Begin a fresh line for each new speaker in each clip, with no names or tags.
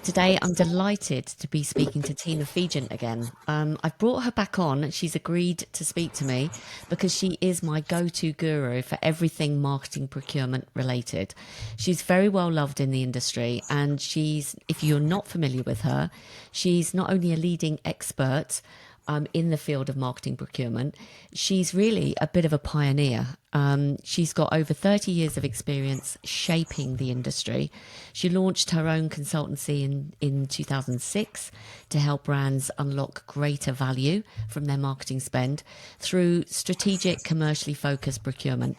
Today, I'm delighted to be speaking to Tina Fegent again. I've brought her back on. She's agreed to speak to me because she is my go-to guru for everything marketing procurement related. She's very well loved in the industry, and if you're not familiar with her, she's not only a leading expert in the field of marketing procurement. She's really a bit of a pioneer. She's got over 30 years of experience shaping the industry. She launched her own consultancy in 2006 to help brands unlock greater value from their marketing spend through strategic, commercially focused procurement.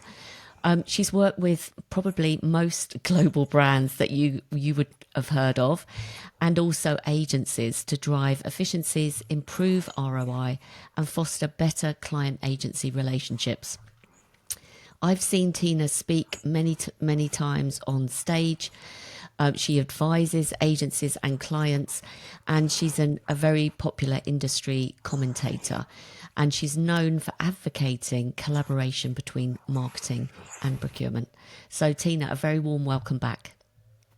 She's worked with probably most global brands that you would have heard of, and also agencies to drive efficiencies, improve ROI, and foster better client agency relationships. I've seen Tina speak many times on stage. She advises agencies and clients, and she's a very popular industry commentator. And she's known for advocating collaboration between marketing and procurement. So, Tina, a very warm welcome back.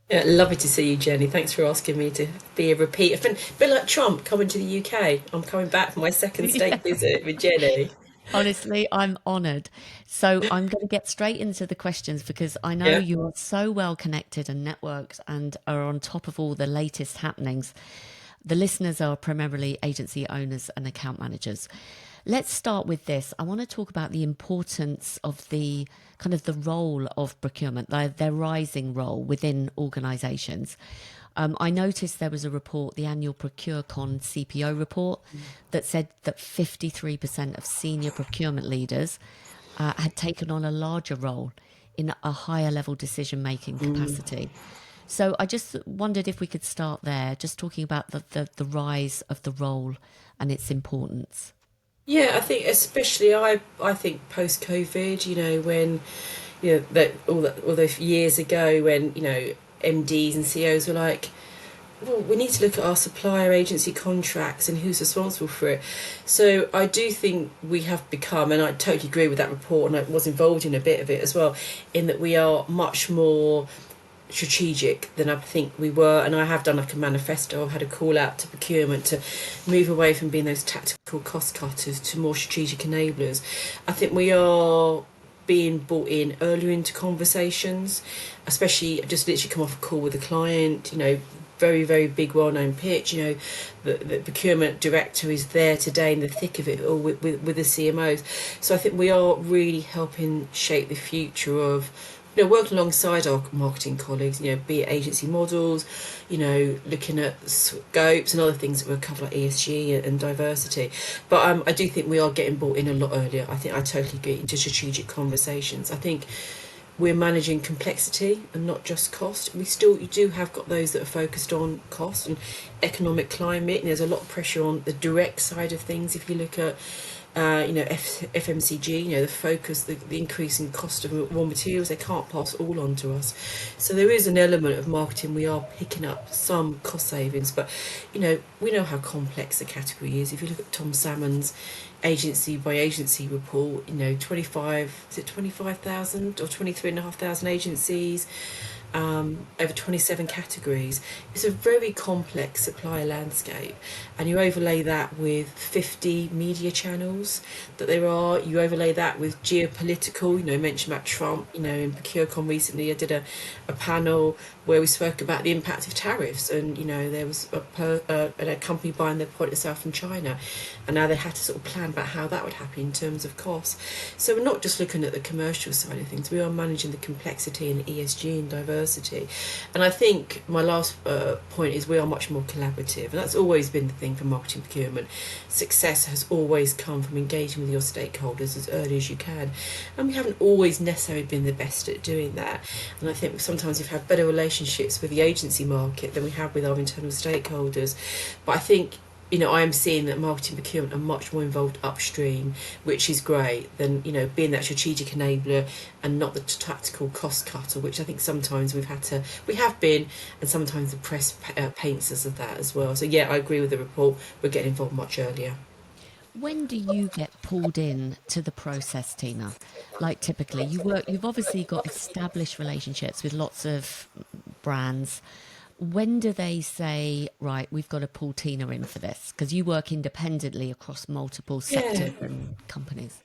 Yeah, lovely to see you, Jenny. Thanks for asking me to be a repeat. I've been a bit like Trump coming to the UK. I'm coming back for my second state visit with Jenny.
Honestly, I'm honoured. So I'm going to get straight into the questions because I know
Yeah.
you're so well connected and networked and are on top of all the latest happenings. The listeners are primarily agency owners and account managers. Let's start with this. I want to talk about the importance of the kind of the role of procurement, their rising role within organisations. I noticed there was a report, the annual ProcureCon CPO report, that said that 53% of senior procurement leaders had taken on a larger role in a higher level decision making capacity. So I just wondered if we could start there, just talking about the rise of the role and its importance.
Yeah, I think especially I think post COVID, when all those years ago when MDs and CEOs were like, well, we need to look at our supplier agency contracts and who's responsible for it. So I do think we have become, and I totally agree with that report, and I was involved in a bit of it as well, in that we are much more strategic than I think we were. And I have done like a manifesto. I've had a call out to procurement to move away from being those tactical cost cutters to more strategic enablers. I think we are being brought in earlier into conversations, especially just literally come off a call with a client, very, very big, well known pitch. The procurement director is there today in the thick of it all with the CMOs. So I think we are really helping shape the future of working alongside our marketing colleagues, be it agency models, looking at scopes and other things that will cover like ESG and diversity. But I do think we are getting brought in a lot earlier. I think I totally agree into strategic conversations. I think we're managing complexity and not just cost. You do have got those that are focused on cost and economic climate. And there's a lot of pressure on the direct side of things. If you look at FMCG, the focus, the increasing cost of raw materials, they can't pass all on to us. So there is an element of marketing. We are picking up some cost savings, but we know how complex the category is. If you look at Tom Salmon's agency by agency report, 25,000 or 23,500 agencies, over 27 categories. It's a very complex supplier landscape, and you overlay that with 50 media channels that there are. You overlay that with geopolitical. Mentioned about Trump. In ProcureCon recently, I did a panel where we spoke about the impact of tariffs, and there was a company buying their product itself from China, and now they had to sort of plan about how that would happen in terms of costs. So we're not just looking at the commercial side of things. We are managing the complexity and ESG and diversity. And I think my last point is we are much more collaborative, and that's always been the thing for marketing procurement. Success has always come from engaging with your stakeholders as early as you can, and we haven't always necessarily been the best at doing that. And I think sometimes we've had better relationships with the agency market than we have with our internal stakeholders. But I think I am seeing that marketing procurement are much more involved upstream, which is great, than being that strategic enabler and not the tactical cost cutter, which I think sometimes we have been, and sometimes the press paints us of that as well. So yeah, I agree with the report. We're getting involved much earlier.
When do you get pulled in to the process, Tina? Like typically, you've obviously got established relationships with lots of brands. When do they say, right, we've got to pull Tina in for this? Because you work independently across multiple
Yeah.
sectors and companies.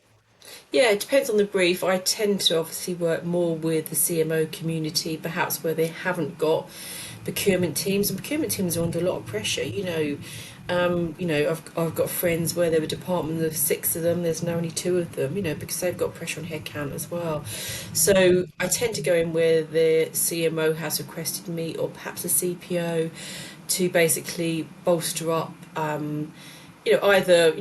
Yeah, it depends on the brief. I tend to obviously work more with the CMO community, perhaps where they haven't got procurement teams, and procurement teams are under a lot of pressure. I've got friends where there were a department of six of them. There's now only two of them. Because they've got pressure on headcount as well. So I tend to go in where the CMO has requested me, or perhaps a CPO, to basically bolster up. Either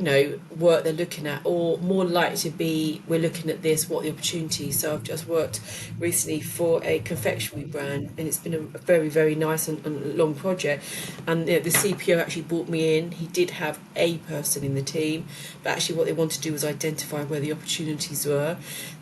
work they're looking at, or more likely to be we're looking at this, what are the opportunities. So I've just worked recently for a confectionery brand, and it's been a very, very nice and long project. And the CPO actually brought me in. He did have a person in the team, but actually what they wanted to do was identify where the opportunities were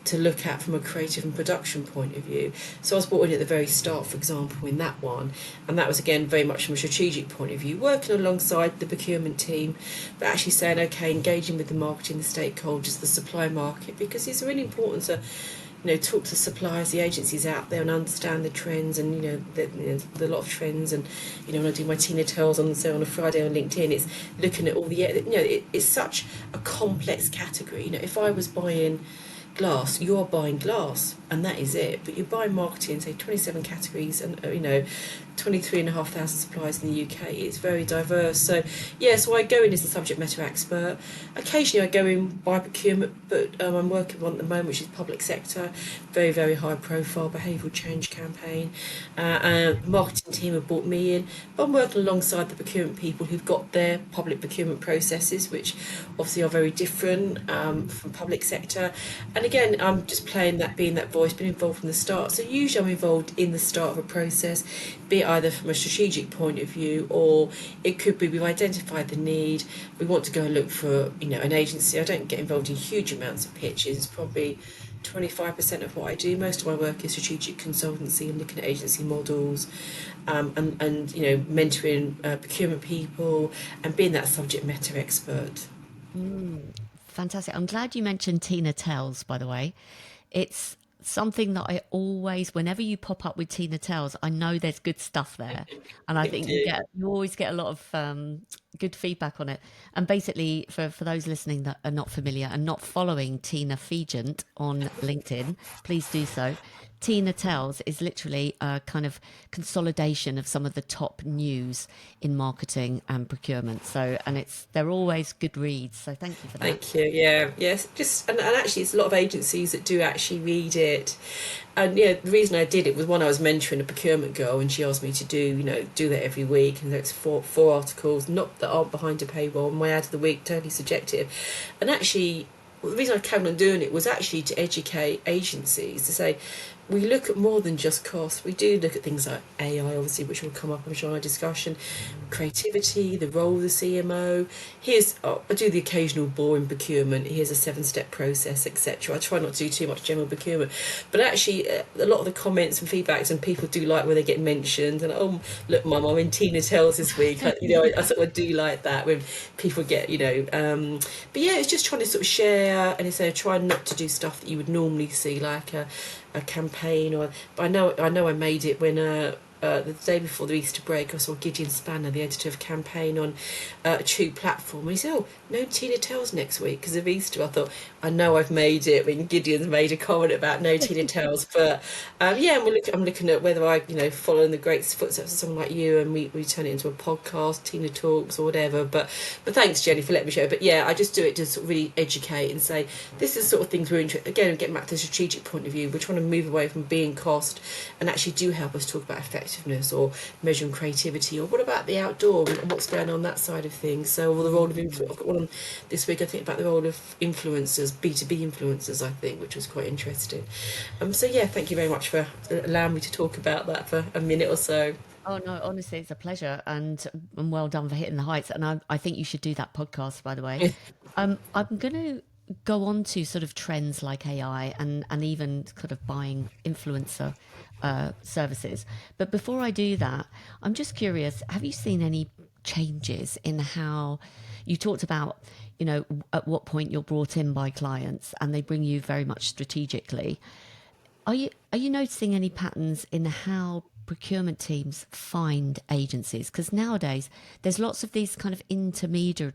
to look at from a creative and production point of view. So I was brought in at the very start, for example, in that one, and that was again very much from a strategic point of view, working alongside the procurement team, but actually saying, okay, engaging with the marketing, the stakeholders, the supply market, because it's really important to talk to suppliers, the agencies out there, and understand the trends. And the lot of trends. And when I do my Tina Tells on, say, on a Friday on LinkedIn, it's looking at all the it's such a complex category. If I was buying glass, you're buying glass, and that is it. But you're buying marketing, say 27 categories, and 23,500 suppliers in the UK. It's very diverse. So yeah, so I go in as a subject matter expert. Occasionally I go in by procurement, but I'm working on at the moment, which is public sector, very, very high profile behavioural change campaign. The marketing team have brought me in, but I'm working alongside the procurement people who've got their public procurement processes, which obviously are very different from public sector. And again, I'm just playing that, being that voice, been involved from the start. So usually I'm involved in the start of a process, be it either from a strategic point of view, or it could be we've identified the need, we want to go and look for an agency. I don't get involved in huge amounts of pitches. It's probably 25% of what I do. Most of my work is strategic consultancy and looking at agency models, and mentoring procurement people and being that subject matter expert.
Fantastic. I'm glad you mentioned Tina Tells, by the way. It's something that I always, whenever you pop up with Tina Tells, I know there's good stuff there. And I
Thank
think
you.
you always get a lot of good feedback on it. And basically, for those listening that are not familiar and not following Tina Fegent on LinkedIn, please do so. Tina Tells is literally a kind of consolidation of some of the top news in marketing and procurement. So, and they're always good reads. So thank you for that.
Thank you. Yeah, yes. Just and actually, it's a lot of agencies that do actually read it. And yeah, the reason I did it was, one, I was mentoring a procurement girl, and she asked me to do that every week, and it's four articles, not that aren't behind a paywall. My ad of the week, totally subjective, and actually. Well, the reason I carried on doing it was actually to educate agencies, to say we look at more than just cost. We do look at things like AI, obviously, which will come up, I'm sure, in our discussion, creativity, the role of the CMO. I do the occasional boring procurement. Here's a 7-step process, etc. I try not to do too much general procurement, but actually, a lot of the comments and feedbacks, and people do like when they get mentioned. And oh, look, Mum, I'm in Tina Tells this week. I sort of do like that when people get. But yeah, it's just trying to sort of share, and instead of trying not to do stuff that you would normally see, like a campaign. But I know I made it when the day before the Easter break. I saw Gideon Spanner, the editor of Campaign, on a True platform, and he said, "Oh, no Tina Tells next week because of Easter." I thought, I know I've made it when Gideon's made a comment about no Tina Tells, but yeah, I'm looking at whether I follow in the great footsteps of someone like you, and we turn it into a podcast, Tina Talks or whatever. But thanks, Jenny, for letting me share. But yeah, I just do it to sort of really educate and say this is the sort of things we're interested. Again, getting back to the strategic point of view, we're trying to move away from being cost, and actually do help us talk about effectiveness or measuring creativity, or what about the outdoor and what's going on that side of things. So, or the role of I've got one on this week, I think, about the role of influencers, B2B influencers, I think, which was quite interesting. So yeah, thank you very much for allowing me to talk about that for a minute or so.
Oh no, honestly, it's a pleasure, and well done for hitting the heights. And I think you should do that podcast, by the way. I'm going to go on to sort of trends like AI and even kind of buying influencer services. But before I do that, I'm just curious: have you seen any changes in how you talked about? At what point you're brought in by clients and they bring you very much strategically. Are you noticing any patterns in how procurement teams find agencies? Because nowadays there's lots of these kind of intermediary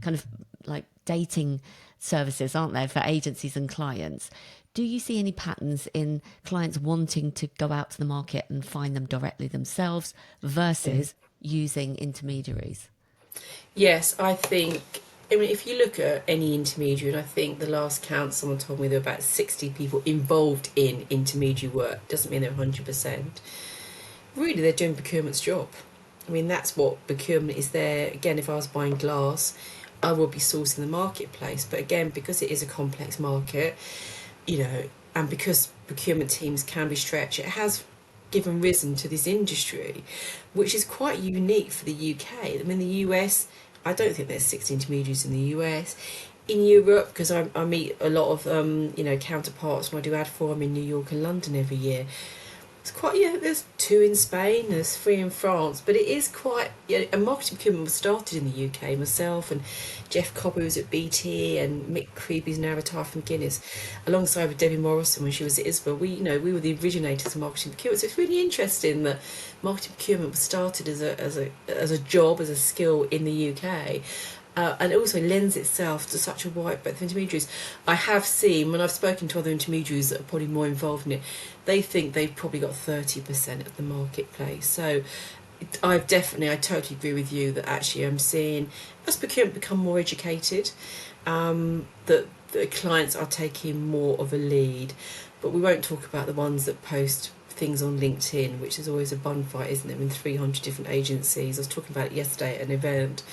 kind of like dating services, aren't there, for agencies and clients? Do you see any patterns in clients wanting to go out to the market and find them directly themselves versus using intermediaries?
Yes, I think. I mean, if you look at any intermediary, and I think the last count, someone told me there were about 60 people involved in intermediary work. Doesn't mean they're 100%. Really, they're doing procurement's job. I mean, that's what procurement is there. Again, if I was buying glass, I would be sourcing the marketplace. But again, because it is a complex market, and because procurement teams can be stretched, it has given risen to this industry, which is quite unique for the UK. I mean, the US, I don't think there's 60 intermediaries in the US. In Europe, because I meet a lot of counterparts when I do ad forum in New York and London every year. It's quite, yeah, there's two in Spain, there's three in France, but it is quite, and marketing procurement was started in the UK. Myself and Jeff Cobber, who's at BT, and Mick Creeby's now retired from Guinness, alongside with Debbie Morrison when she was at Isabel. We were the originators of marketing procurement. So it's really interesting that marketing procurement was started as a job, as a skill in the UK. And it also lends itself to such a wide breadth of intermediaries. I have seen, when I've spoken to other intermediaries that are probably more involved in it, they think they've probably got 30% of the marketplace. So I totally agree with you that actually I'm seeing, as procurement become more educated, that the clients are taking more of a lead. But we won't talk about the ones that post things on LinkedIn, which is always a bun fight, isn't it? In 300 different agencies. I was talking about it yesterday at an event,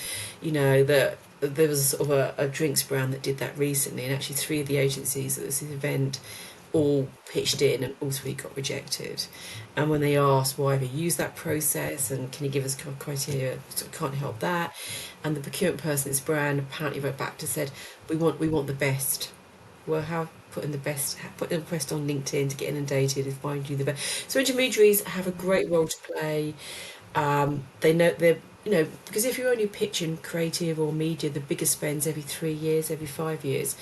that there was sort of a drinks brand that did that recently, and actually three of the agencies at this event all pitched in and all three got rejected. And when they asked why they used that process and can you give us criteria, so can't help that. And the procurement person at this brand apparently wrote back to said, we want the best. Well, how putting the best, put the request on LinkedIn to get inundated is find you the best. So intermediaries have a great role to play. They know they're, because if you're only pitching creative or media, the bigger spends every 3 years, every 5 years,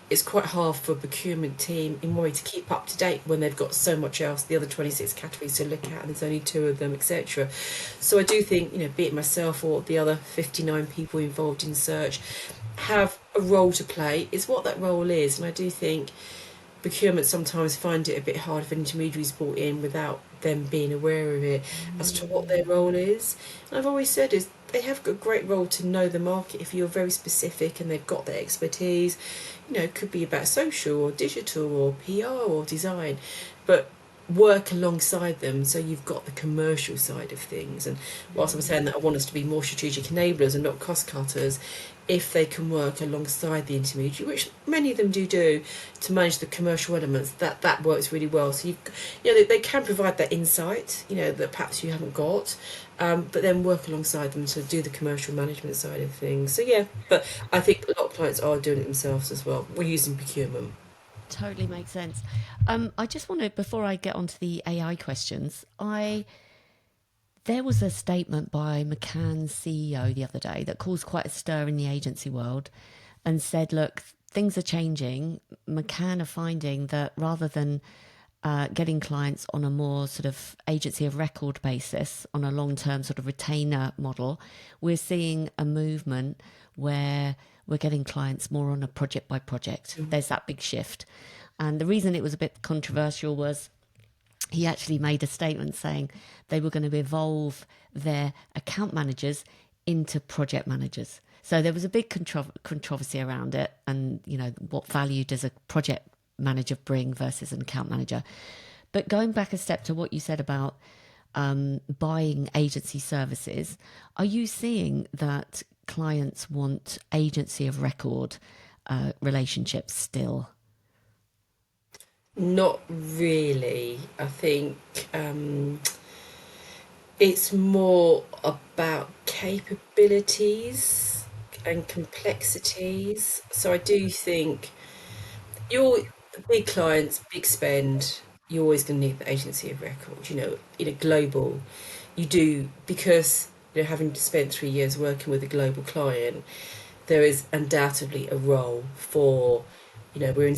it's quite hard for a procurement team in one way to keep up to date when they've got so much else, the other 26 categories to look at, and there's only two of them, etc. So I do think, be it myself or the other 59 people involved in search, have a role to play. It's what that role is, and I do think procurement sometimes find it a bit hard if an intermediary's brought in without them being aware of it as to what their role is. And I've always said is they have a great role to know the market if you're very specific and they've got their expertise. It could be about social or digital or PR or design, but work alongside them so you've got the commercial side of things. And whilst I'm saying that I want us to be more strategic enablers and not cost cutters, if they can work alongside the intermediary, which many of them do, to manage the commercial elements, that works really well. So they can provide that insight, that perhaps you haven't got, but then work alongside them to do the commercial management side of things. So yeah, but I think a lot of clients are doing it themselves as well. We're using procurement.
Totally makes sense. I just want to, before I get onto the AI questions, there was a statement by McCann's CEO the other day that caused quite a stir in the agency world and said, look, things are changing. McCann are finding that rather than getting clients on a more sort of agency of record basis, on a long-term sort of retainer model, we're seeing a movement where we're getting clients more on a project by project. There's that big shift. And the reason it was a bit controversial was he actually made a statement saying they were going to evolve their account managers into project managers. So there was a big controversy around it, and what value does a project manager bring versus an account manager. But going back a step to what you said about buying agency services, are you seeing that clients want agency of record relationships still?
Not really. I think it's more about capabilities and complexities. So I do think you're the big clients, big spend. You're always going to need the agency of record. In a global, you do because having spent 3 years working with a global client, there is undoubtedly a role for We're in,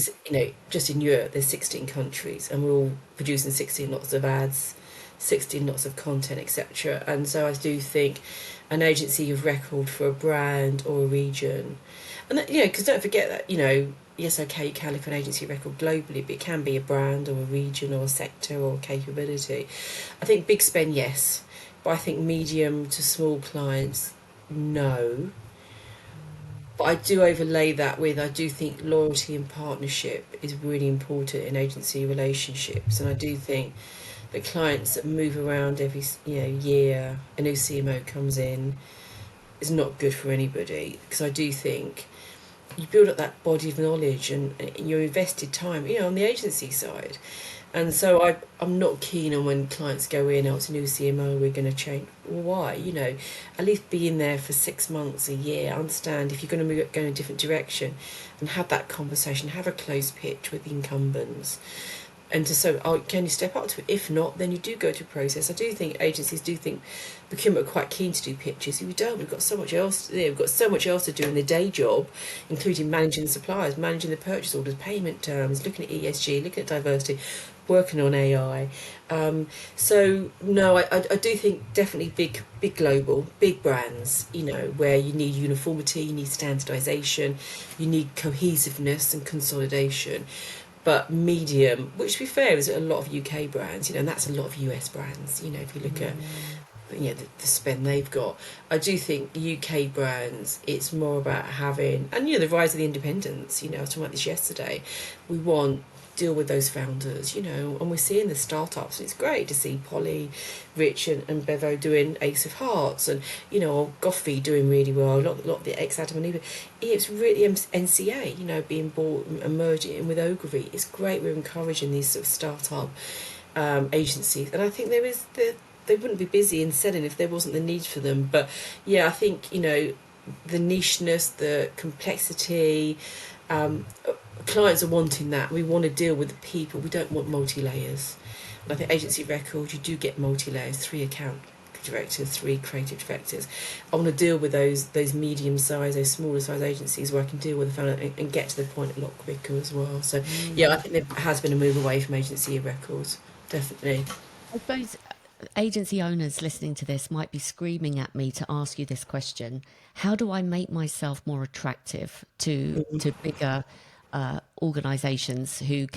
just in Europe, there's 16 countries, and we're all producing 16 lots of ads, 16 lots of content, etc. And so I do think an agency of record for a brand or a region, and that, because don't forget that, yes, okay, you can look for an agency record globally, but it can be a brand or a region or a sector or a capability. I think big spend, yes, but I think medium to small clients, no. But I do overlay that with, I do think loyalty and partnership is really important in agency relationships, and I do think that clients that move around every year, a new CMO comes in, is not good for anybody, because I do think you build up that body of knowledge and your invested time, on the agency side. And so I'm not keen on when clients go in, oh, it's a new CMO, we're going to change. Well, why? At least be in there for 6 months, a year, understand if you're going to go in a different direction, and have that conversation, have a closed pitch with the incumbents. And can you step up to it? If not, then you do go to a process. I do think agencies do think procurement are quite keen to do pitches. If we don't, we've got so much else. We've got so much else to do in the day job, including managing the suppliers, managing the purchase orders, payment terms, looking at ESG, looking at diversity, working on AI. So no, I do think definitely big global, big brands. Where you need uniformity, you need standardisation, you need cohesiveness and consolidation. But medium, which to be fair is a lot of UK brands, and that's a lot of US brands. If you look at the spend they've got, I do think UK brands, it's more about having, and the rise of the independents. I was talking about this yesterday. We want deal with those founders, and we're seeing the startups, and it's great to see Polly, Rich, and Bevo doing Ace of Hearts, and or Goffey doing really well. A lot of the ex Adam and Eve. It's really NCA, being bought and merging with Ogilvy. It's great. We're encouraging these sort of startup agencies, and I think they wouldn't be busy in selling if there wasn't the need for them. But yeah, I think the nicheness, the complexity. Clients are wanting that. We want to deal with the people. We don't want multi-layers. And I think agency records, you do get multi-layers, 3 account directors, 3 creative directors. I want to deal with those medium-sized, those smaller-sized agencies where I can deal with the founder and get to the point a lot quicker as well. So, yeah, I think there has been a move away from agency records, definitely.
I suppose agency owners listening to this might be screaming at me to ask you this question: how do I make myself more attractive to bigger organizations who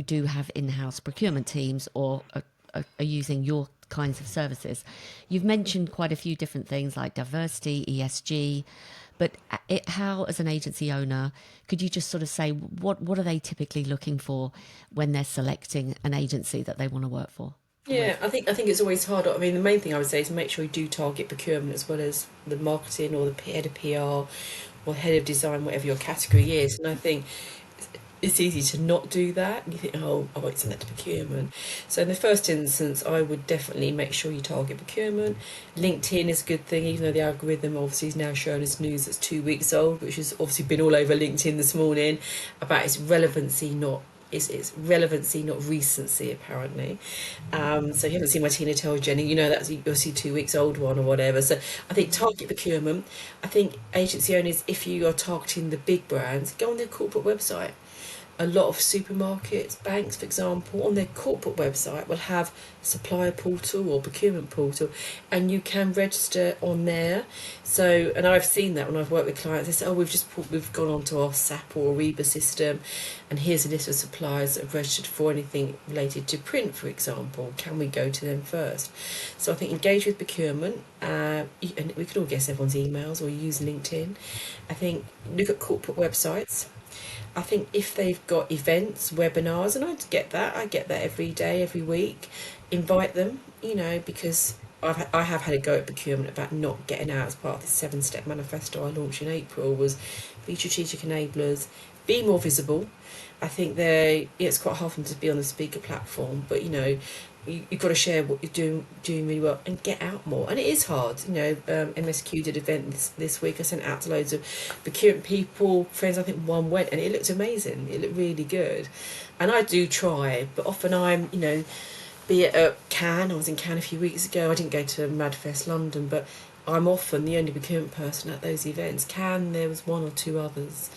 do have in-house procurement teams or are using your kinds of services? You've mentioned quite a few different things like diversity, ESG, but how, as an agency owner, could you just sort of say what are they typically looking for when they're selecting an agency that they want to work for?
Yeah, I think it's always hard. I mean, the main thing I would say is make sure you do target procurement as well as the marketing or the head of PR or head of design, whatever your category is. And I think it's easy to not do that. And you think, oh, I won't send that to procurement. So in the first instance, I would definitely make sure you target procurement. LinkedIn is a good thing, even though the algorithm obviously is now showing us news that's 2 weeks old, which has obviously been all over LinkedIn this morning about its relevancy, not it's relevancy, not recency, apparently. So you haven't seen my Tina tells Jenny, that's obviously 2 weeks old one or whatever. So I think target procurement. I think agency owners, if you are targeting the big brands, go on their corporate website. A lot of supermarkets, banks, for example, on their corporate website will have supplier portal or procurement portal, and you can register on there. So, and I've seen that when I've worked with clients. They say, "Oh, we've gone onto our SAP or Ariba system, and here's a list of suppliers that have registered for anything related to print, for example. Can we go to them first?" So I think engage with procurement, and we can all guess everyone's emails or use LinkedIn. I think look at corporate websites. I think if they've got events, webinars, and I get that every day, every week, invite them, because I have had a go at procurement about not getting out as part of this 7-step manifesto I launched in April. Was be strategic enablers, be more visible. I think it's quite hard for them to be on the speaker platform, but you've got to share what you're doing really well and get out more. And it is hard. MSQ did an event this week. I sent out to loads of procurement people, friends. I think one went and it looked amazing. It looked really good. And I do try, but often I'm, be it at Cannes. I was in Cannes a few weeks ago. I didn't go to Madfest London, but I'm often the only procurement person at those events. Cannes, there was one or two others.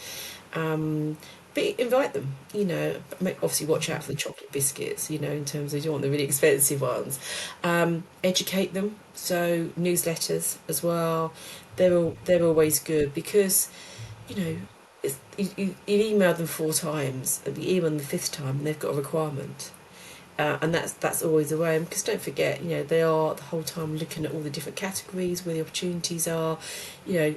But invite them, obviously watch out for the chocolate biscuits, in terms of you don't want the really expensive ones. Educate them, so newsletters as well. They're always good because, you know, you email them 4 times, and you email them the fifth time, and they've got a requirement. And that's always the way. Because don't forget, they are the whole time looking at all the different categories where the opportunities are. You know,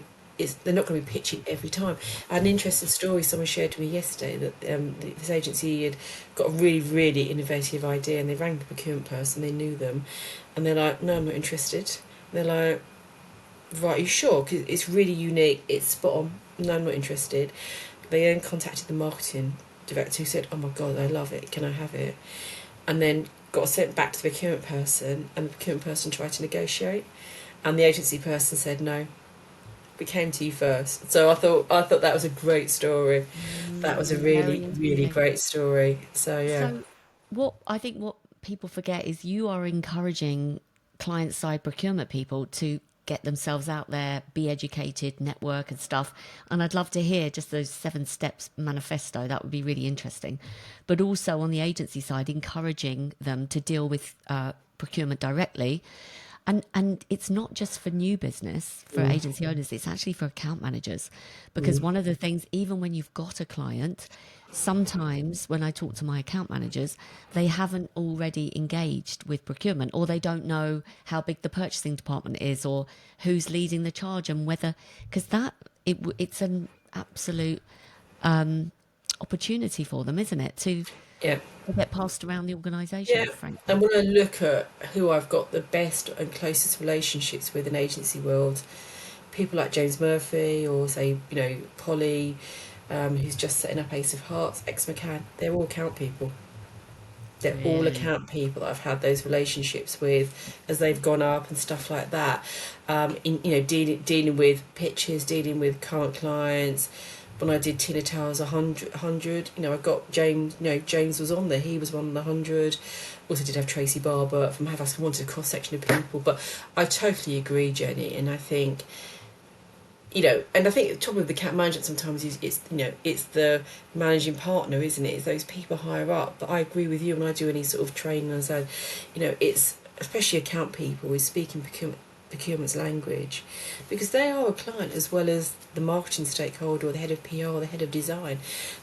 they're not going to be pitching every time. I had an interesting story someone shared with me yesterday that this agency had got a really, really innovative idea, and they rang the procurement person. They knew them, and they're like, "No, I'm not interested." And they're like, "Right, are you sure? Because it's really unique. It's spot on. No, I'm not interested." They then contacted the marketing director, who said, "Oh my god, I love it. Can I have it?" And then got sent back to the procurement person, and the procurement person tried to negotiate, and the agency person said no. We came to you first. So I thought that was a great story. That was a
Very
really, really
interesting.
great story. So yeah.
So, what people forget is you are encouraging client side procurement people to get themselves out there, be educated, network and stuff. And I'd love to hear just those 7 steps manifesto. That would be really interesting. But also on the agency side, encouraging them to deal with procurement directly. And it's not just for new business, for
Mm.
agency owners, it's actually for account managers. Because
Mm.
one of the things, even when you've got a client, sometimes when I talk to my account managers, they haven't already engaged with procurement, or they don't know how big the purchasing department is, or who's leading the charge, and whether, because it's an absolute opportunity for them, isn't it, to
Yeah.
get passed around the organisation,
Yeah.
frankly.
And when I look at who I've got the best and closest relationships with in agency world, people like James Murphy, or say, Polly, who's just setting up Ace of Hearts, ex McCann, they're all account people. They're all
Really?
account people that I've had those relationships with as they've gone up and stuff like that. Dealing with pitches, dealing with current clients. When I did Tina Towers 100, I got James. James was on there. He was one of the 100. Also did have Tracy Barber from Havas. I wanted a cross section of people, but I totally agree, Jenny. And I think, and I think the trouble with the account management sometimes is it's the managing partner, isn't it? It's those people higher up. But I agree with you when I do any sort of training, and so, it's especially account people is speaking procurement's language, because they are a client as well as the marketing stakeholder, or the head of PR, or the head of design.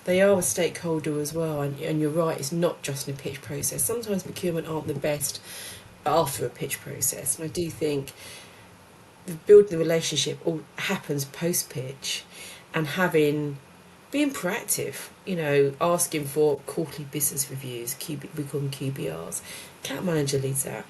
They are a stakeholder as well, and you're right, it's not just in a pitch process. Sometimes procurement aren't the best after a pitch process, and I do think building the relationship all happens post pitch, and being proactive, asking for quarterly business reviews, we call them QBRs. Account manager leads that.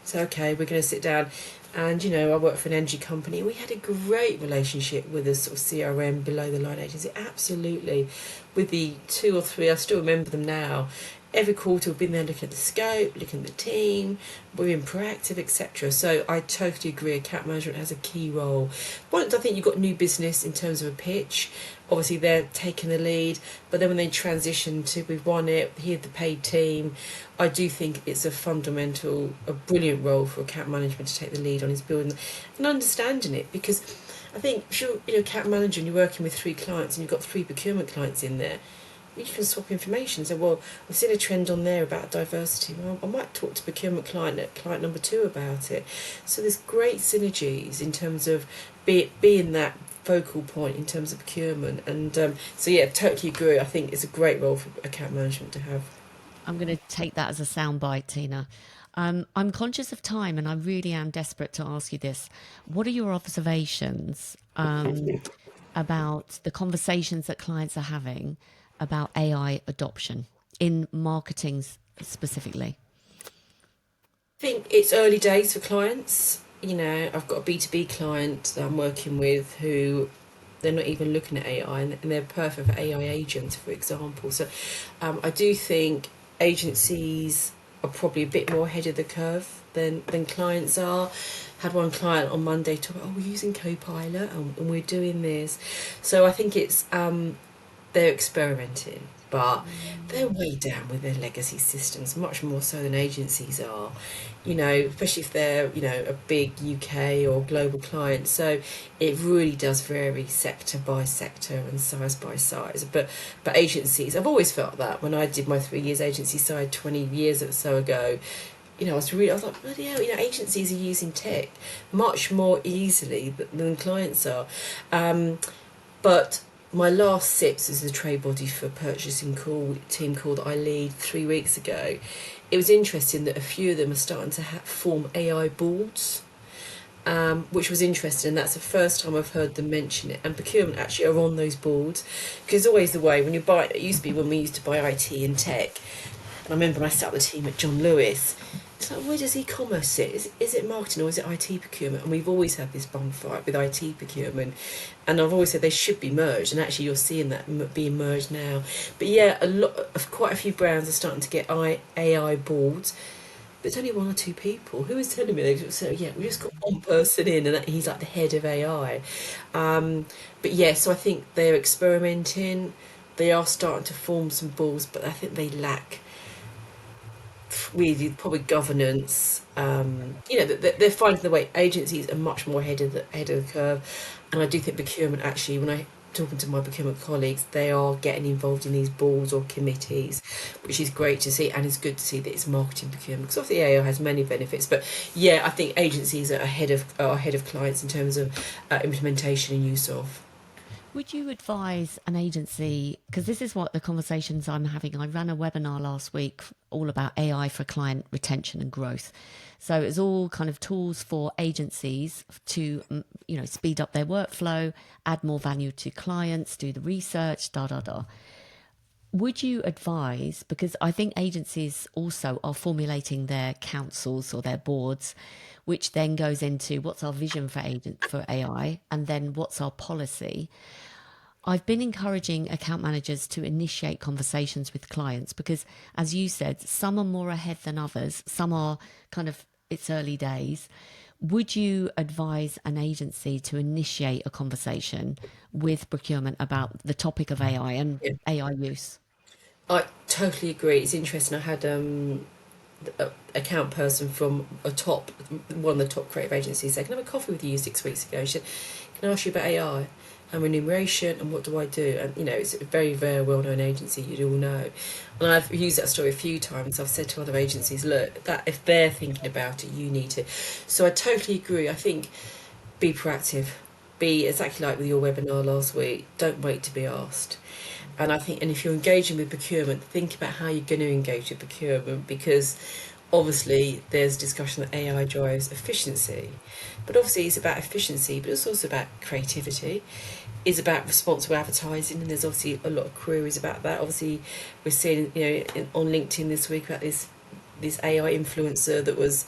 So, okay, we're going to sit down. And, I work for an energy company. We had a great relationship with a sort of CRM below the line agency. Absolutely. With the 2 or 3, I still remember them now. Every quarter we've been there looking at the scope, looking at the team, we're being proactive, etc. So I totally agree, account management has a key role. Once I think you've got new business in terms of a pitch, obviously they're taking the lead, but then when they transition to we've won it, here's the paid team, I do think it's a brilliant role for account management to take the lead on his building and understanding it, because I think if you're account manager and you're working with 3 clients and you've got 3 procurement clients in there, you can swap information. So, well, I've seen a trend on there about diversity. Well, I might talk to procurement client number 2 about it. So there's great synergies in terms of being that focal point in terms of procurement. And so, yeah, totally agree. I think it's a great role for account management to have.
I'm going to take that as a soundbite, Tina. I'm conscious of time, and I really am desperate to ask you this. What are your observations about the conversations that clients are having about AI adoption in marketing specifically?
I think it's early days for clients. I've got a B2B client that I'm working with who they're not even looking at AI, and they're perfect for AI agents, for example. So I do think agencies are probably a bit more ahead of the curve than clients are. Had one client on Monday talk about, we're using Copilot and we're doing this. So I think it's they're experimenting. but they're way down with their legacy systems, much more so than agencies are, especially if they're, a big UK or global client. So it really does vary sector by sector and size by size. But agencies, I've always felt that when I did my 3 years agency side 20 years or so ago, I was like, bloody hell, agencies are using tech much more easily than clients are. But my last SIPS is the trade body for purchasing team call that I lead 3 weeks ago. It was interesting that a few of them are starting to form AI boards, which was interesting, and that's the first time I've heard them mention it. And procurement actually are on those boards, because always the way when you buy it used to be when we used to buy IT and tech. And I remember when I sat with the team at John Lewis, it's like, where does e-commerce sit? Is it marketing or is it IT procurement? And we've always had this bum fight with IT procurement, and I've always said they should be merged. And actually, you're seeing that being merged now. But yeah, quite a few brands are starting to get AI boards. But it's only one or two people. Who was telling me? They so yeah, we just got one person in, and he's like the head of AI. But yeah, so I think they're experimenting. They are starting to form some boards, but I think they lack really probably governance. They're finding the way. Agencies are much more ahead of the curve, and I do think procurement actually, when I talking to my procurement colleagues, they are getting involved in these boards or committees, which is great to see, and it's good to see that it's marketing procurement, because obviously AO has many benefits. But yeah, I think agencies are ahead of clients in terms of implementation and use of.
Would you advise an agency, because this is what the conversations I'm having. I ran a webinar last week all about AI for client retention and growth. So it's all kind of tools for agencies to, speed up their workflow, add more value to clients, do the research, da da da. Would you advise, because I think agencies also are formulating their councils or their boards, which then goes into what's our vision for AI, and then what's our policy. I've been encouraging account managers to initiate conversations with clients because, as you said, some are more ahead than others. Some are kind of, it's early days. Would you advise an agency to initiate a conversation with procurement about the topic of AI and
Yeah,
AI use?
I totally agree. It's interesting. I had account person from one of the top creative agencies say, "Can I have a coffee with you 6 weeks ago?" She said, "Can I ask you about AI and remuneration and what do I do?" And it's a very, very well known agency. You'd all know. And I've used that story a few times. I've said to other agencies, "Look, that if they're thinking about it, you need to." So I totally agree. I think be proactive. Be exactly like with your webinar last week. Don't wait to be asked. And I think, and if you're engaging with procurement, think about how you're going to engage with procurement, because obviously there's discussion that AI drives efficiency, but obviously it's about efficiency, but it's also about creativity. It's about responsible advertising, and there's obviously a lot of queries about that. Obviously, we're seeing on LinkedIn this week about this AI influencer that was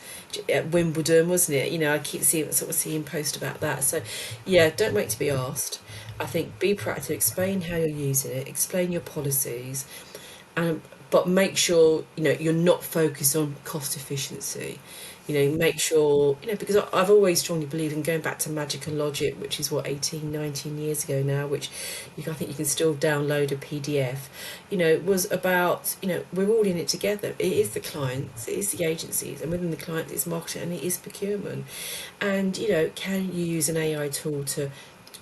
at Wimbledon, wasn't it? I keep seeing posts about that. So, yeah, don't wait to be asked. I think be proactive, explain how you're using it, explain your policies, and but make sure you're not focused on cost efficiency. Make sure because I've always strongly believed in going back to magic and logic, which is what 18, 19 years ago now, which I think you can still download a PDF. Was about we're all in it together. It is the clients, it is the agencies, and within the clients it's marketing and it is procurement. And can you use an AI tool to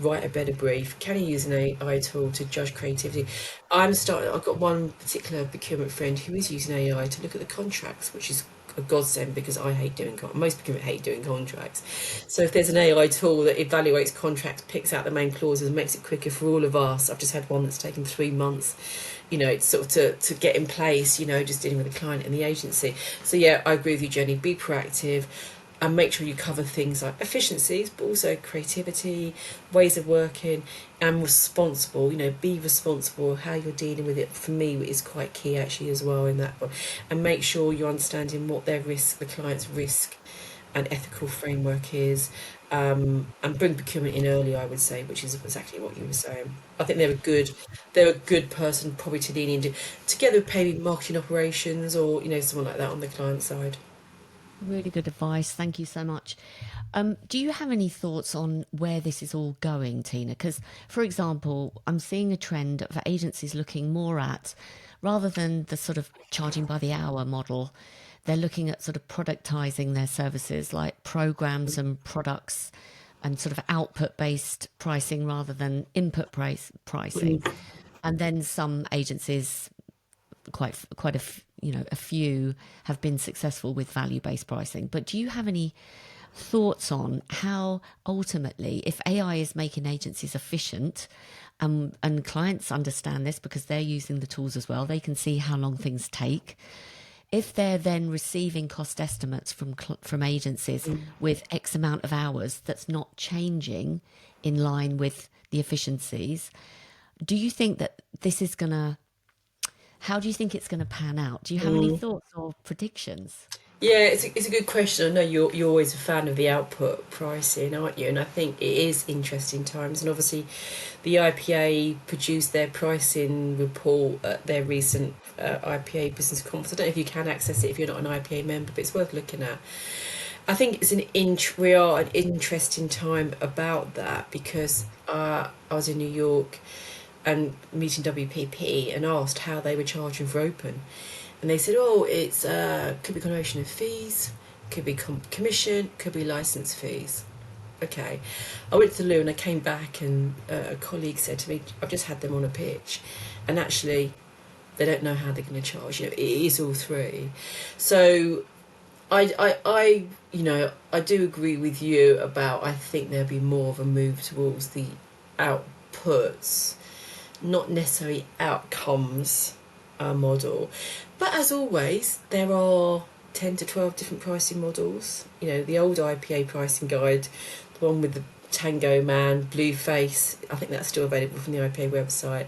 write a better brief? Can you use an AI tool to judge creativity? I've got one particular procurement friend who is using AI to look at the contracts, which is a godsend, because I hate doing most procurement hate doing contracts. So if there's an AI tool that evaluates contracts, picks out the main clauses, and makes it quicker for all of us. I've just had one that's taken 3 months, sort of to get in place. Just dealing with the client and the agency. So yeah, I agree with you, Jenny. Be proactive and make sure you cover things like efficiencies, but also creativity, ways of working, and responsible. Be responsible. How you're dealing with it, for me, is quite key actually as well in that one. And make sure you're understanding what their risk, the client's risk, and ethical framework is. And bring procurement in early, I would say, which is exactly what you were saying. I think they're a good person probably to lean into, together with maybe marketing operations or someone like that on the client side.
Really good advice. Thank you so much. Do you have any thoughts on where this is all going, Tina? Because, for example, I'm seeing a trend of agencies looking more at, rather than the sort of charging by the hour model, they're looking at sort of productizing their services like programs and products and sort of output based pricing rather than pricing.
Mm.
And then some agencies, a few have been successful with value based pricing. But do you have any thoughts on how ultimately, if AI is making agencies efficient, and clients understand this because they're using the tools as well, they can see how long things take. If they're then receiving cost estimates from agencies with X amount of hours that's not changing in line with the efficiencies, do you think that this is going to, how do you think it's going to pan out? Do you have any
Mm.
thoughts or predictions?
Yeah, it's a good question. I know you're always a fan of the output pricing, aren't you? And I think it is interesting times. And obviously, the IPA produced their pricing report at their recent IPA business conference. I don't know if you can access it if you're not an IPA member, but it's worth looking at. I think we are an interesting time about that because I was in New York and meeting WPP and asked how they were charging for open, and they said, "Oh, it's could be a combination of fees, could be commission, could be license fees." Okay, I went to the loo and I came back, and a colleague said to me, "I've just had them on a pitch, and actually, they don't know how they're going to charge. You know, it is all three." So I do agree with you about. I think there'll be more of a move towards the outputs, not necessarily outcomes model. But as always, there are 10 to 12 different pricing models. You know, the old IPA pricing guide, the one with the Tango Man, blue face, I think that's still available from the IPA website.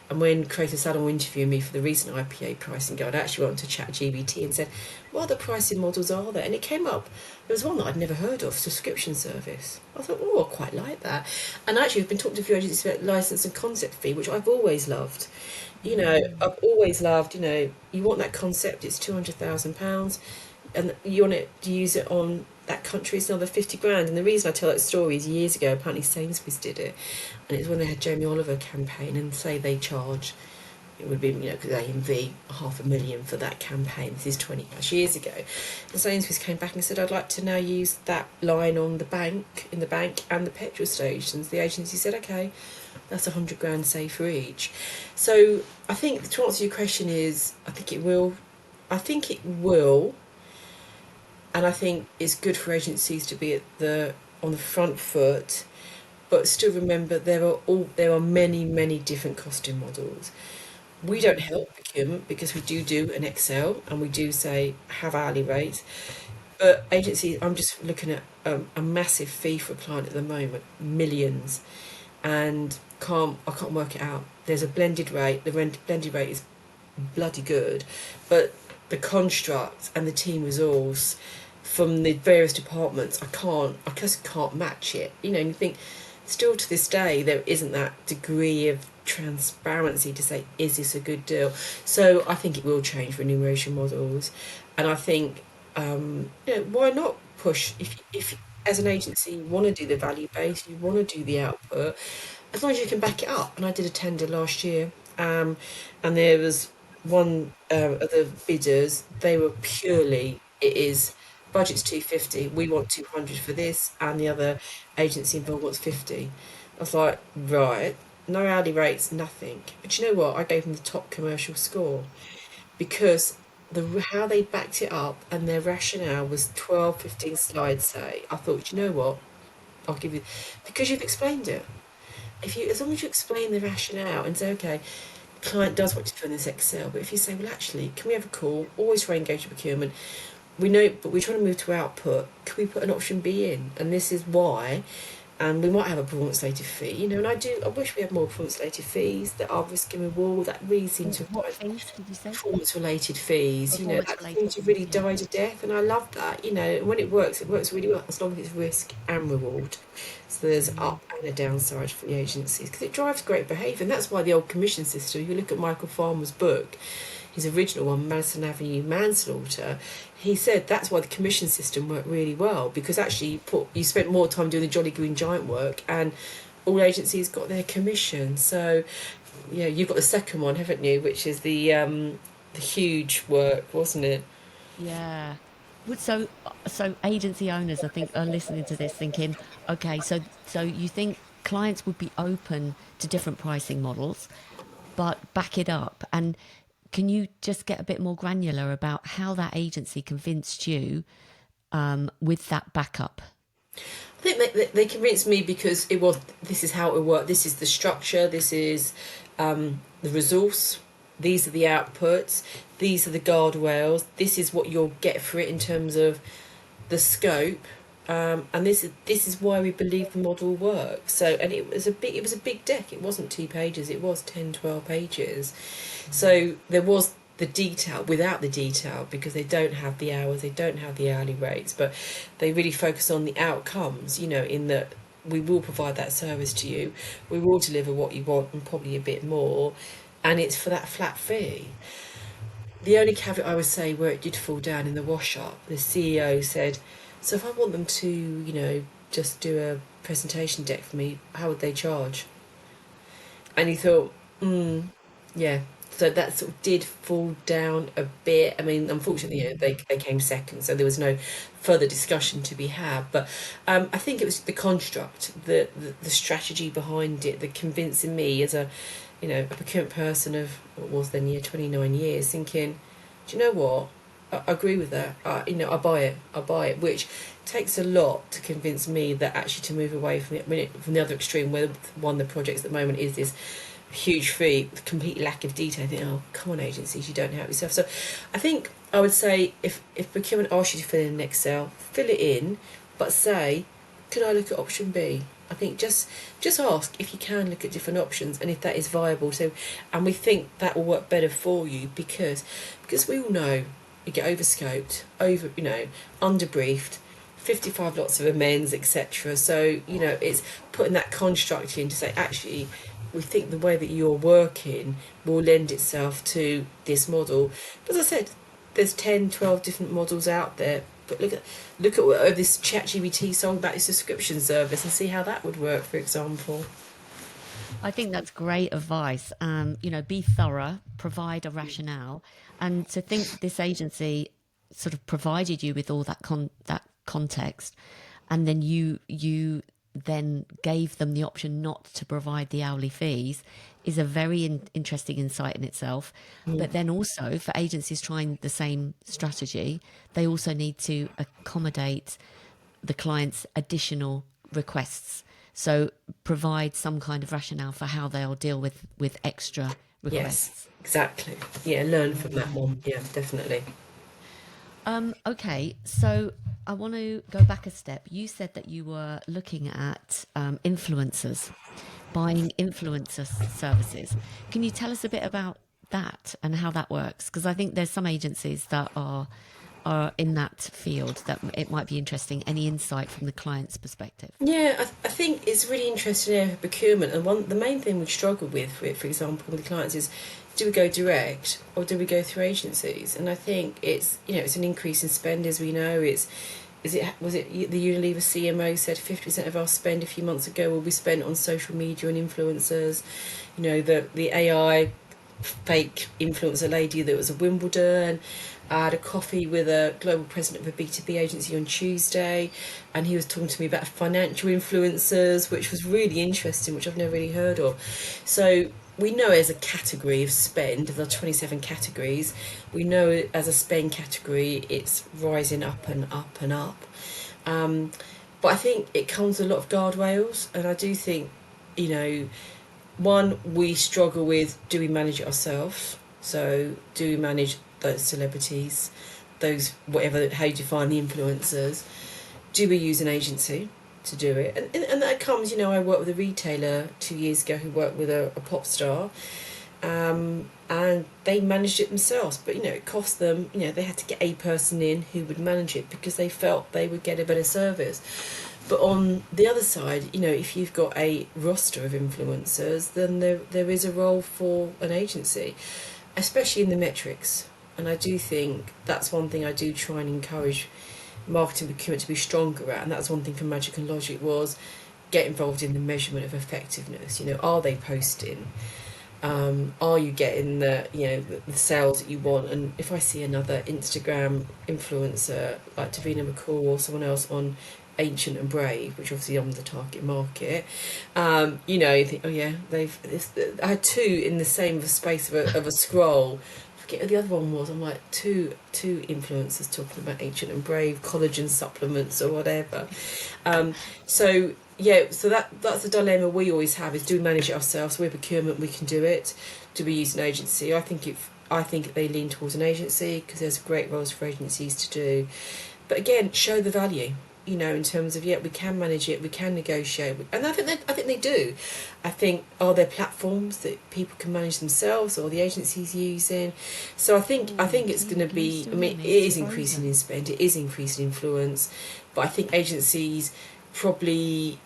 And when Creative Salon were interviewing me for the recent IPA pricing guide, I actually went to ChatGPT and said, what other pricing models are there? And it came up, there was one that I'd never heard of, subscription service. I thought, oh, I quite like that. And actually, I've been talking to a few agencies about license and concept fee, which I've always loved. You know, I've always loved, you want that concept, it's £200,000, and you want it to use it on that country, it's another 50 grand. And the reason I tell that story is years ago, apparently Sainsbury's did it, and it's when they had Jamie Oliver campaign, and say they charge, it would be, because AMV, 500,000 for that campaign. This is 20 plus years ago. And Sainsbury's came back and said, I'd like to now use that line on the bank, in the bank and the petrol stations. The agency said, okay, that's 100 grand saved for each. So I think to answer your question is, I think it will. I think it will, and I think it's good for agencies to be on the front foot. But still remember, there are many different costing models. We don't help procurement because we do an Excel and we do say have hourly rates. But agencies, I'm just looking at a massive fee for a client at the moment, millions, and I can't work it out. There's a blended rate. The blended rate is bloody good, but the construct and the team resource from the various departments, I just can't match it. And you think, still to this day, there isn't that degree of transparency to say, is this a good deal? So I think it will change remuneration models, and I think, why not push if as an agency you want to do the value base, you want to do the output, as long as you can back it up. And I did a tender last year, and there was one of the bidders. They were purely, it is budget's 250. We want 200 for this, and the other agency involved wants 50. I was like, right, no hourly rates, nothing. But you know what? I gave them the top commercial score because how they backed it up and their rationale was 12, 15 slides. Say, I thought, you know what? I'll give you, because you've explained it. If you, as long as you explain the rationale and say, okay, the client does want you to fill in this Excel, but if you say, well, actually, can we have a call? Always re-engage with procurement. We know, but we're trying to move to output. Can we put an option B in? And this is why. And we might have a performance-related fee, and I wish we had more performance-related fees that are risk and reward. That really seems to
What
have
fees did you say?
performance-related fees.
Performance
That
related
seems to
fees,
really
yeah.
die to death, and I love that. And when it works really well, as long as it's risk and reward. So there's up and a downside for the agencies because it drives great behaviour, and that's why the old commission system. If you look at Michael Farmer's book, his original one, Madison Avenue Manslaughter, he said that's why the commission system worked really well, because actually you spent more time doing the Jolly Green Giant work, and all agencies got their commission. So yeah, you've got the second one, haven't you? Which is the huge work, wasn't it?
Yeah. So agency owners, I think, are listening to this thinking, okay, so you think clients would be open to different pricing models, but back it up. And can you just get a bit more granular about how that agency convinced you with that backup?
I think they convinced me because it was, this is how it would work. This is the structure. This is the resource. These are the outputs. These are the guardrails. This is what you'll get for it in terms of the scope. And this is why we believe the model works. So, and it was a big deck. It wasn't 2 pages. It was 10, 12 pages. So there was the detail without the detail, because they don't have the hours, they don't have the hourly rates, but they really focus on the outcomes, in that we will provide that service to you, we will deliver what you want and probably a bit more, and it's for that flat fee. The only caveat I would say where it did fall down in the wash up, the CEO said, so if I want them to, just do a presentation deck for me, how would they charge? And he thought, yeah. So that sort of did fall down a bit. I mean, unfortunately, they came second, so there was no further discussion to be had. But I think it was the construct, the strategy behind it, the convincing me as a procurement person of what was then 29 years, thinking, do you know what? I agree with that. I buy it. I buy it, which takes a lot to convince me that actually to move away from it. I mean, from the other extreme, where one of the projects at the moment is this huge fee, complete lack of detail. I think, oh, come on, agencies, you don't help yourself. So I think I would say if procurement asks you to fill in an Excel, fill it in, but say, could I look at option B? I think just ask if you can look at different options and if that is viable. So, and we think that will work better for you, because we all know you get overscoped, underbriefed, 55 lots of amends, etc. So, it's putting that construct in to say, actually, we think the way that you're working will lend itself to this model. But as I said, there's 10, 12 different models out there. But look at what this ChatGPT sold about your subscription service and see how that would work, for example.
I think that's great advice. Be thorough, provide a rationale, and to think this agency sort of provided you with all that context, and then you then gave them the option not to provide the hourly fees is a very interesting insight in itself. But then also for agencies trying the same strategy, they also need to accommodate the client's additional requests. So provide some kind of rationale for how they'll deal with extra
Yes,
requests.
exactly. Yeah, learn from that one. Yeah, definitely.
Okay, so I want to go back a step. You said that you were looking at influencers, buying influencer services. Can you tell us a bit about that and how that works? Because I think there's some agencies that are in that field that it might be interesting. Any insight from the client's perspective?
Yeah, I think it's really interesting area for procurement, and the main thing we struggle with, for example, with the clients is, do we go direct or do we go through agencies? And I think it's an increase in spend, as we know. Was it the Unilever CMO said 50% of our spend a few months ago will be spent on social media and influencers. The AI fake influencer lady that was at Wimbledon. I had a coffee with a global president of a B2B agency on Tuesday, and he was talking to me about financial influencers, which was really interesting, which I've never really heard of. So we know as a category of spend, of the 27 categories, we know as a spend category, it's rising up and up and up. But I think it comes with a lot of guardrails, and I do think, one, we struggle with, do we manage it ourselves? So do we manage those celebrities, those, whatever, how you define the influencers? Do we use an agency to do it? And that comes, I worked with a retailer 2 years ago who worked with a pop star, and they managed it themselves. But, it cost them, they had to get a person in who would manage it because they felt they would get a better service. But on the other side, if you've got a roster of influencers, then there is a role for an agency. especially in the metrics. And I do think that's one thing I do try and encourage marketing procurement to be stronger at, and that's one thing from Magic and Logic was get involved in the measurement of effectiveness. Are they posting? Are you getting the sales that you want? And if I see another Instagram influencer like Davina McCall or someone else on Ancient and Brave, which obviously I'm the target market, you think, oh yeah, I had two in the same space of a scroll. I forget what the other one was. I'm like two influencers talking about Ancient and Brave, collagen supplements or whatever. So yeah, so that's the dilemma we always have: is do we manage it ourselves? We're procurement, we can do it. Do we use an agency? I think they lean towards an agency because there's great roles for agencies to do. But again, show the value. In terms of, we can manage it, we can negotiate, and I think they do. I think, are there platforms that people can manage themselves, or the agencies using? So I think it's going to
Can you
be.
still
I
hear
mean,
me?
it
It's
is increasing
frozen.
in spend, it is increasing influence, but I think agencies probably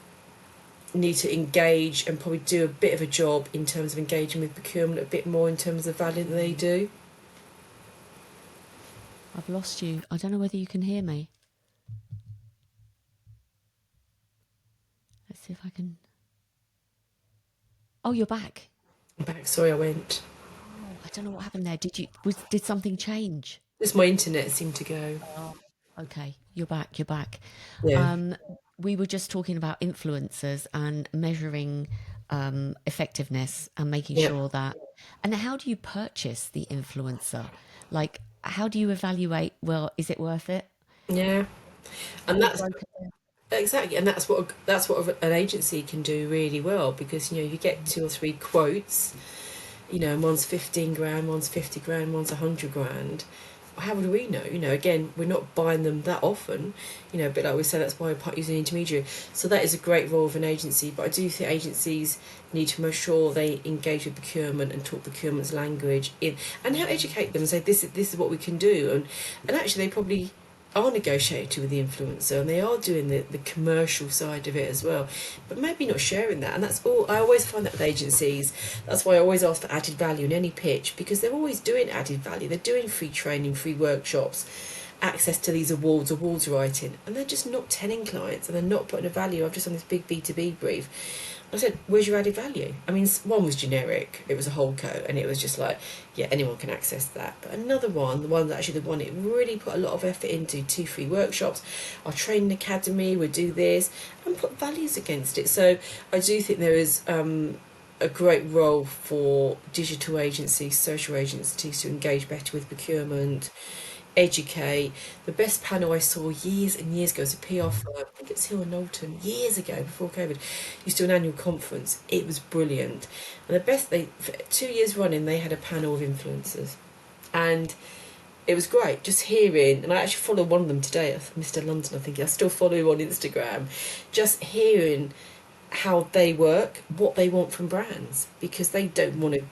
need to engage and probably do a bit of a job in terms of engaging with procurement a bit more in terms of the value that they do.
I've lost you. I don't know whether you can hear me. Let's see if I can. Oh, you're back.
I'm back. Sorry, I went.
Oh, I don't know what happened there. Did something change?
Just my internet seemed to go.
Oh, okay. You're back. You're back.
Yeah,
Um, we were just talking about influencers and measuring effectiveness and making
yeah,
sure that. And how do you purchase the influencer? Like, how do you evaluate? Well, is it worth it?
yeah.
Have
And
you
that's
broken it?
exactly, and that's what an agency can do really well, because you get two or three quotes, and one's 15 grand, one's 50 grand, one's 100 grand. How would we know? Again, we're not buying them that often, but like we said, that's why we're using an intermediary. So that is a great role of an agency, but I do think agencies need to make sure they engage with procurement and talk procurement's language and help educate them and say this is what we can do, and actually they probably are negotiating with the influencer and they are doing the commercial side of it as well, but maybe not sharing that. And that's all I always find that with agencies. That's why I always ask for added value in any pitch, because they're always doing added value. They're doing free training, free workshops, access to these awards writing, and they're just not telling clients and they're not putting a value. I've just done this big B2B brief. I said, where's your added value? I mean, one was generic. It was a whole co, and it was just like, yeah, anyone can access that. But another one, the one it really put a lot of effort into, 2 free workshops, our training academy, we do this, and put values against it. So I do think there is a great role for digital agencies, social agencies to engage better with procurement, educate. The best panel I saw years and years ago was a PR firm, I think it's Hill and Knowlton, years ago before COVID, used to do an annual conference. It was brilliant. And the best, for 2 years running, they had a panel of influencers. And it was great just hearing, and I actually follow one of them today, Mr. London, I think. I still follow him on Instagram. Just hearing how they work, what they want from brands, because they don't want to,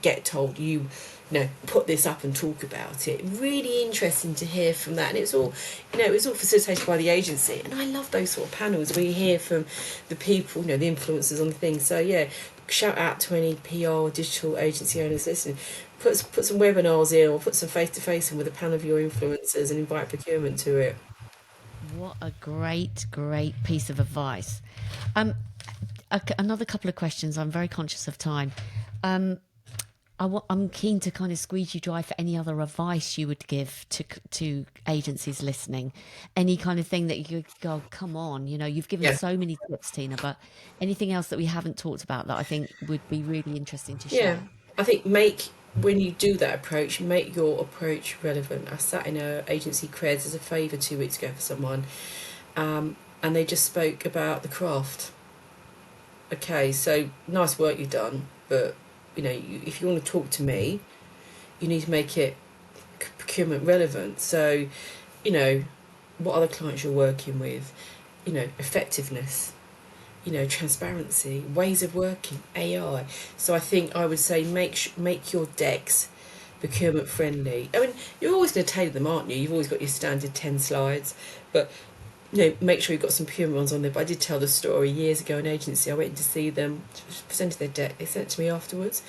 get told put this up and talk about it. Really interesting to hear from that, and it was all facilitated by the agency, and I love those sort of panels where you hear from the people, the influencers on the thing. So yeah, shout out to any PR or digital agency owners listening. Put some webinars in, or put some face to face in with a panel of your influencers, and invite procurement to it.
What a great, great piece of advice. Um, another couple of questions. I'm very conscious of time. Um, I'm keen to kind of squeeze you dry for any other advice you would give to agencies listening. Any kind of thing that you could go, come on, you've given
Yeah.
so many tips, Tina, but anything else that we haven't talked about that I think would be really interesting to
Yeah,
share?
I think when you do that approach, make your approach relevant. I sat in a agency creds as a favour 2 weeks ago for someone, and they just spoke about the craft. Okay, so nice work you've done, but if you want to talk to me, you need to make it procurement relevant. So, you know, what other clients you're working with, effectiveness, transparency, ways of working, AI. So I think I would say make your decks procurement friendly. I mean, you're always going to tailor them, aren't you? You've always got your standard 10 slides, but make sure you've got some procurement ones on there. But I did tell the story years ago. An agency, I went in to see them, presented their deck. They sent it to me afterwards.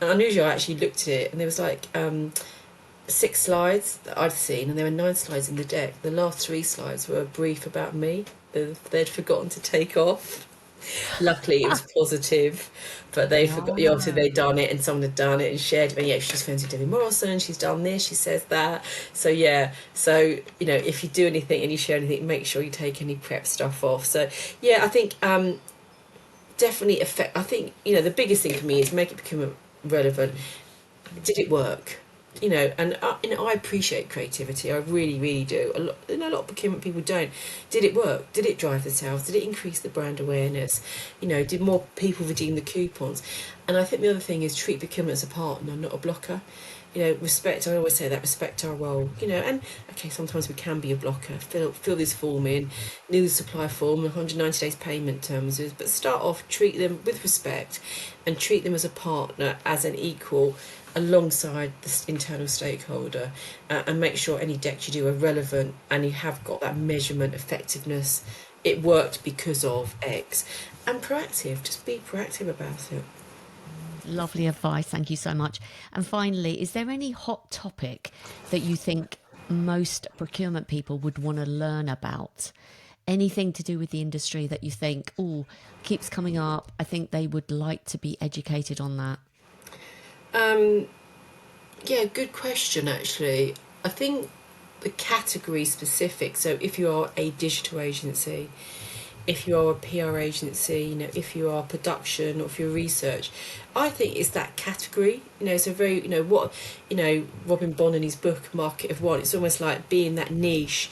And unusual, I actually looked at it, and there was like 6 slides that I'd seen, and there were 9 slides in the deck. The last 3 slides were a brief about me that they'd forgotten to take off. Luckily, it was positive, but they forgot. Yeah, obviously,
No.
they'd done it, and someone had done it and shared it. And yeah, she's friends with Debbie Morrison. She's done this. She says that. So yeah. So if you do anything and you share anything, make sure you take any prep stuff off. So yeah, I think definitely affect. I think the biggest thing for me is make it become relevant. Did it work? I appreciate creativity. I really, really do. A lot of procurement people don't. Did it work? Did it drive the sales? Did it increase the brand awareness? Did more people redeem the coupons? And I think the other thing is treat procurement as a partner, not a blocker. Respect. I always say that, respect our role. And okay, sometimes we can be a blocker. Fill this form in, new supply form, 190 days payment terms. But start off, treat them with respect, and treat them as a partner, as an equal, alongside this internal stakeholder, and make sure any decks you do are relevant and you have got that measurement effectiveness. It worked because of X. And proactive, just be proactive about it.
Lovely advice. Thank you so much. And finally, is there any hot topic that you think most procurement people would want to learn about? Anything to do with the industry that you think, oh, keeps coming up? I think they would like to be educated on that.
Um, yeah, good question actually. I think the category specific, so if you are a digital agency, if you are a PR agency, if you are production or if you're research, I think it's that category. It's a very, Robin Bond in his book Market of One. It's almost like being that niche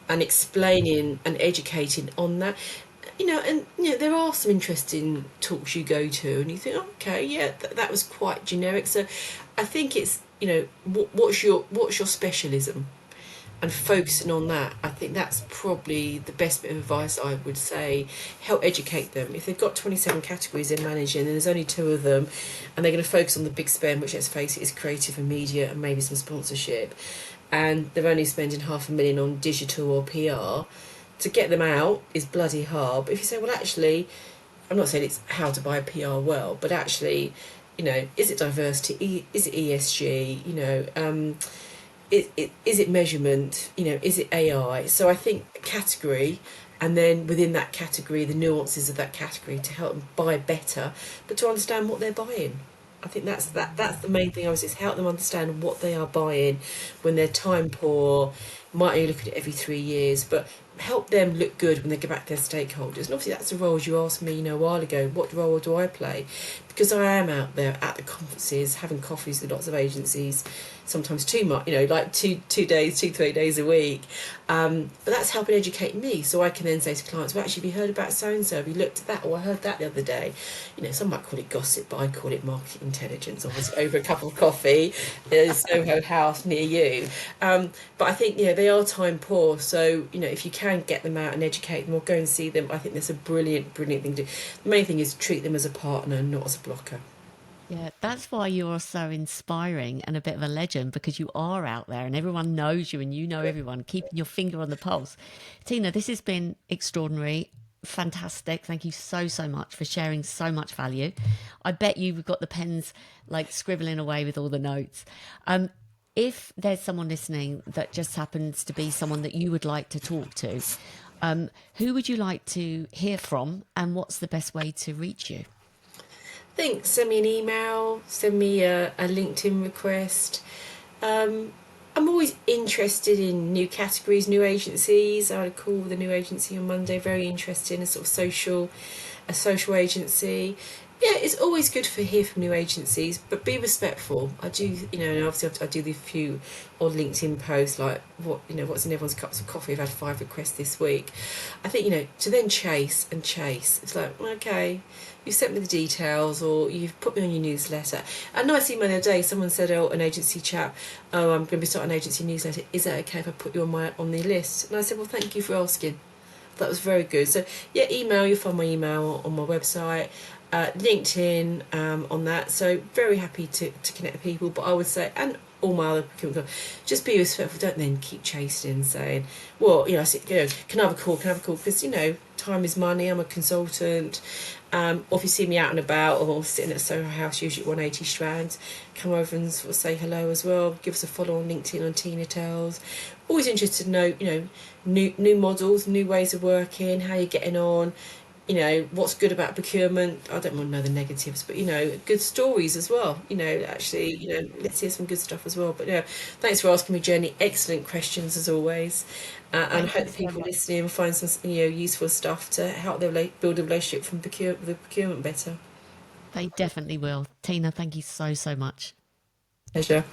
and explaining and educating on that. And there are some interesting talks you go to, and you think, oh, okay, yeah, that was quite generic. So, I think it's what's your specialism, and focusing on that. I think that's probably the best bit of advice I would say. Help educate them. If they've got 27 categories they're managing and there's only 2 of them, and they're going to focus on the big spend, which, let's face it, is creative and media and maybe some sponsorship, and they're only spending 500,000 on digital or PR, to get them out is bloody hard. But if you say, well, actually, I'm not saying it's how to buy PR well, but actually, is it diversity? Is it ESG? Is it measurement? Is it AI? So I think category, and then within that category, the nuances of that category to help them buy better, but to understand what they're buying. I think that's the main thing. I was just help them understand what they are buying when they're time poor. Might only look at it every 3 years, but help them look good when they go back to their stakeholders. And obviously, that's the roles you asked me, a while ago. What role do I play? Because I am out there at the conferences, having coffees with lots of agencies, sometimes too much, like two days, 3 days a week. But that's helping educate me, so I can then say to clients, well, actually, have you heard about so and so? Have you looked at that? Or I heard that the other day. Some might call it gossip, but I call it market intelligence. Obviously, over a cup of coffee, there's Soho House near you. But I think they are time poor, so if you can get them out and educate them or go and see them, I think that's a brilliant, brilliant thing to do. The main thing is treat them as a partner, not as a blocker.
Yeah, that's why you're so inspiring and a bit of a legend, because you are out there and everyone knows you and you know everyone, keeping your finger on the pulse. Tina, this has been extraordinary, fantastic. Thank you so, so much for sharing so much value. I bet you've got the pens like scribbling away with all the notes. If there's someone listening that just happens to be someone that you would like to talk to, who would you like to hear from, and what's the best way to reach you?
Think, send me an email, send me a LinkedIn request. I'm always interested in new categories, new agencies. I had a call with a new agency on Monday, very interested in a social agency. Yeah, it's always good to hear from new agencies, but be respectful. I do, and obviously I do the few on LinkedIn posts like what's in everyone's cups of coffee. I've had 5 requests this week. I think to then chase and chase. It's like, okay, you sent me the details or you've put me on your newsletter. A nice email the other day, someone said, oh, an agency chap, oh, I'm going to be starting an agency newsletter. Is that okay if I put you on the list? And I said, well, thank you for asking. That was very good. So yeah, email. You'll find my email on my website, LinkedIn, on that. So very happy to connect with people. But I would say, and all my other procurement, just be respectful. Don't then keep chasing and saying, well, I said, can I have a call? Can I have a call? Because time is money. I'm a consultant. Or if you see me out and about or sitting at Soho House, usually at 180 Strand, come over and sort of say hello as well. Give us a follow on LinkedIn on Tina Tells. Always interested to know, new models, new ways of working, how you're getting on, what's good about procurement. I don't want to know the negatives, but good stories as well. Actually, let's hear some good stuff as well. But thanks for asking me, Jenny. Excellent questions as always, and I
Thank
hope
you
the
so
people
much.
listening will find some useful stuff to help them build a relationship with procurement better.
They definitely will. Tina, thank you so, so much.
Pleasure.